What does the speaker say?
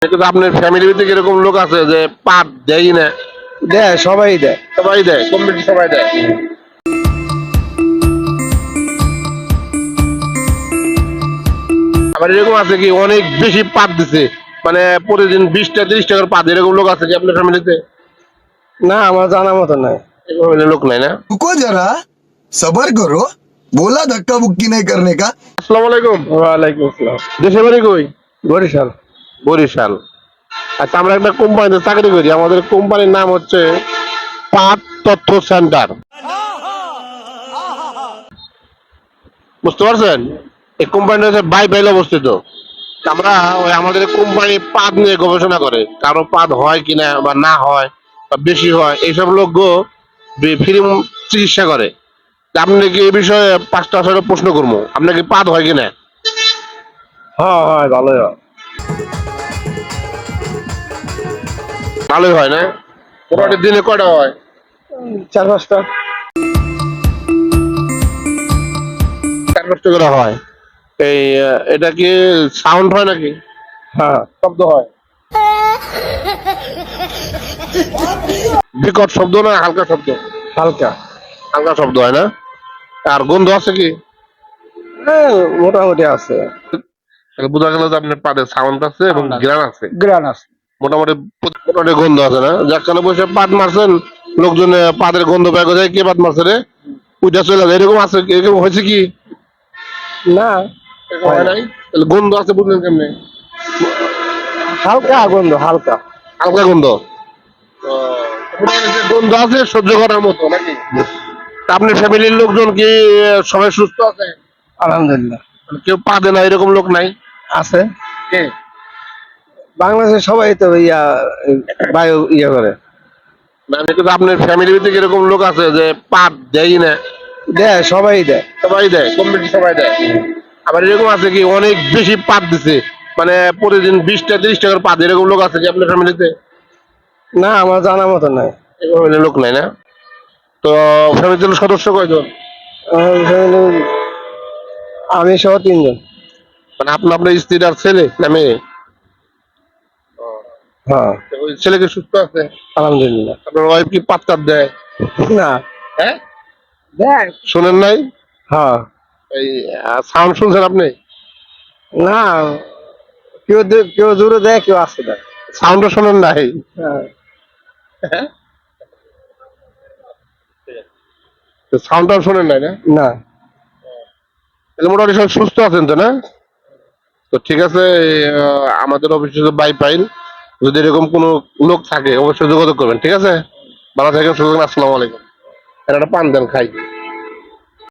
কিন্তু আপনার ফ্যামিলির থেকে এরকম লোক আছে যে পাত দেয় না? দেয়, সবাই দেয়। সবাই দেয়, কম বেশি সবাই দেয়। আবার এরকম আছে কি অনেক বেশি পাত দিছে, মানে প্রতিদিন 20টা 30টা করে পাত, এরকম লোক আছে কি আপনার ফ্যামিলিতে? না, আমার জানা মতো নাই। এরকম লোক নাই না? रुको जरा सबर करो बोला धक्का मुक्की नहीं करने का। আসসালামু আলাইকুম। ওয়ালাইকুম আসসালাম। দেশের বাড়ি কই? বরিশাল। বরিশাল। আচ্ছা, আমরা একটা কোম্পানিতে চাকরি করি, আমাদের কোম্পানির নাম হচ্ছে পাট তথ্য সেন্টার। বুঝতে পারছেন? এই কোম্পানিটা হচ্ছে বাইপাইল অবস্থিত। আমরা ওই আমাদের কোম্পানি পাদ নিয়ে গবেষণা করে, কারো পাদ হয় কিনা বা না হয় বা বেশি হয় এইসব লোক ফ্রি চিকিৎসা করে। তা আপনি কি এই বিষয়ে 5টা 6টা প্রশ্ন করবো, আপনার কি পাদ হয় কিনা? হ্যাঁ হয়, ভালোই হয়। ভালোই হয় না? মোটামুটি দিনে কয়টা হয়? 4-5টা। 4-5টা করে হয়। এই এটা কি সাউন্ড হয় নাকি? হ্যাঁ। শব্দ হয়? বিকট শব্দ না হালকা শব্দ? হালকা। হালকা শব্দ হয় না? আর গন্ধ আছে কি? হ্যাঁ, মোটামুটি আছে। তাহলে বোঝা গেল যে আপনার পাদের সাউন্ড আছে এবং গ্রান আছে। গ্রান আছে। মোটামুটি মোটামুটি গন্ধ আছে না? যেখানে বসে পাদ মারছেন, লোকজন পাদের গন্ধ পেয়ে যায়, কে পাদ মারছে রে, ওইটা চলে যায়, এরকম আছে? এরকম হয়েছে কি? না, এরকম হয় নাই? তাহলে গন্ধ আছে বুঝলেন কেমনে? হালকা গন্ধ, হালকা। হালকা গন্ধ। মোটামুটি যে গন্ধ আছে সহ্য করার মতো নাকি? তা আপনার ফ্যামিলির লোকজন কি সবাই সুস্থ আছে? আলহামদুলিল্লাহ। মানে কেউ পাদে না এরকম লোক নাই? আছে। কে? বাংলাদেশের সবাই তো বায়ু করে। মানে কিন্তু আপনার ফ্যামিলির থেকে এরকম লোক আছে যে পাদ দেয় না? দেয়, সবাই দেয়। সবাই দেয়, কম বেশি সবাই দেয়। আবার এরকম আছে কি অনেক বেশি পাত দিছে, মানে প্রতিদিন 20টা 30টা করে পাত, এরকম লোক আছে কি আপনার ফ্যামিলিতে? না, আমার জানা মতো নাই। এরকম লোক নাই না? তো ফ্যামিলির সদস্য কয়জন? আমার family আমি সহ 3 জন। মানে আপনার স্ত্রী আর ছেলে না মেয়ে? হ্যাঁ। তো ওই ছেলেকে সুস্থ আছে? আলহামদুলিল্লাহ। আপনার ওয়াইফ কি পাত্তার দেয়? না। হ্যাঁ, দেয়। শোনেন নাই? হ্যাঁ। এই সাউন্ড শুনছেন আপনি? না, কেউ জোরে দেয়, কেউ আসতে দেয়। সাউন্ডও শোনেন নাই? হ্যাঁ। হ্যাঁ, সাউন্ডটাও শোনেন নাই না? না। তাহলে মোটামুটি সব সুস্থ আছেন তো না? তো ঠিক আছে, আমাদের অফিসে বাই পাইল, যদি এরকম কোনো লোক থাকে অবশ্যই যোগাযোগ করবেন, ঠিক আছে? ভালো থাকেন, সুযোগ। আসসালামু আলাইকুম। এটা একটা পান দেন খাই।